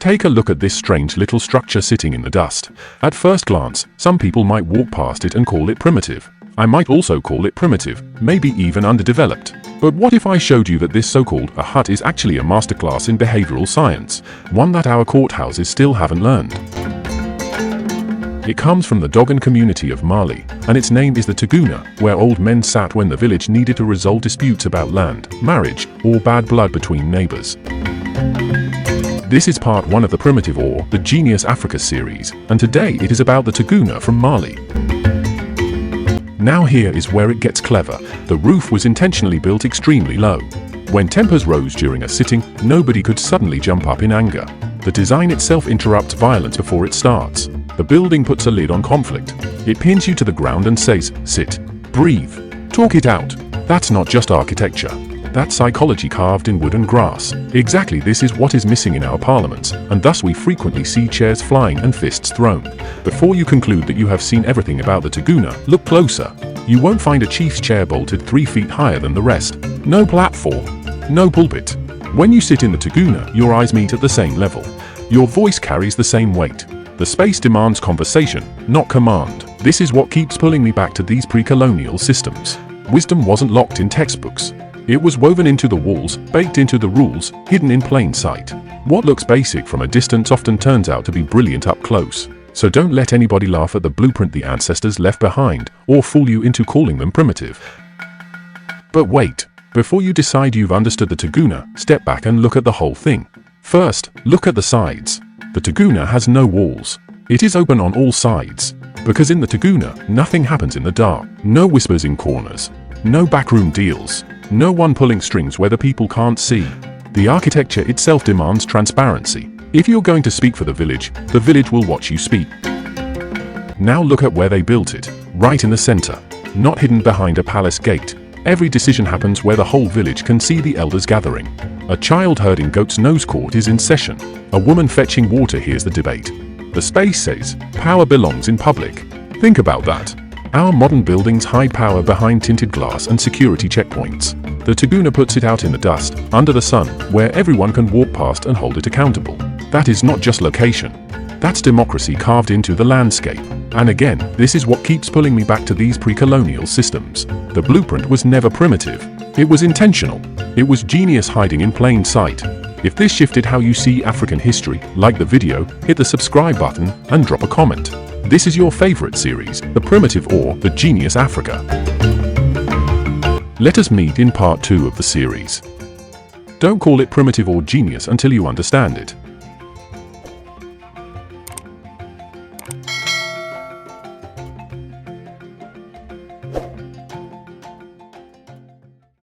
Take a look at this strange little structure sitting in the dust. At first glance, some people might walk past it and call it primitive. I might also call it primitive, maybe even underdeveloped. But what if I showed you that this so-called a hut is actually a masterclass in behavioral science, one that our courthouses still haven't learned? It comes from the Dogon community of Mali, and its name is the Toguna, where old men sat when the village needed to resolve disputes about land, marriage, or bad blood between neighbors. This is part 1 of the Primitive or the Genius Africa series, and today it is about the Toguna from Mali. Now here is where it gets clever. The roof was intentionally built extremely low. When tempers rose during a sitting, nobody could suddenly jump up in anger. The design itself interrupts violence before it starts. The building puts a lid on conflict. It pins you to the ground and says, sit, breathe, talk it out. That's not just architecture. That's psychology carved in wood and grass. Exactly this is what is missing in our parliaments, and thus we frequently see chairs flying and fists thrown. Before you conclude that you have seen everything about the Toguna, look closer. You won't find a chief's chair bolted 3 feet higher than the rest. No platform. No pulpit. When you sit in the Toguna, your eyes meet at the same level. Your voice carries the same weight. The space demands conversation, not command. This is what keeps pulling me back to these pre-colonial systems. Wisdom wasn't locked in textbooks. It was woven into the walls, baked into the rules, hidden in plain sight. What looks basic from a distance often turns out to be brilliant up close. So don't let anybody laugh at the blueprint the ancestors left behind, or fool you into calling them primitive. But wait, before you decide you've understood the Toguna, step back and look at the whole thing. First, look at the sides. The Toguna has no walls. It is open on all sides. Because in the Toguna, nothing happens in the dark. No whispers in corners. No backroom deals. No one pulling strings where the people can't see. The architecture itself demands transparency. If you're going to speak for the village will watch you speak. Now look at where they built it, right in the center, not hidden behind a palace gate. Every decision happens where the whole village can see the elders gathering. A child herding goats nose court is in session. A woman fetching water hears the debate. The space says, power belongs in public. Think about that. Our modern buildings hide power behind tinted glass and security checkpoints. The Toguna puts it out in the dust, under the sun, where everyone can walk past and hold it accountable. That is not just location. That's democracy carved into the landscape. And again, this is what keeps pulling me back to these pre-colonial systems. The blueprint was never primitive. It was intentional. It was genius hiding in plain sight. If this shifted how you see African history, like the video, hit the subscribe button, and drop a comment. This is your favorite series, The Primitive or The Genius Africa. Let us meet in part 2 of the series. Don't call it primitive or genius until you understand it.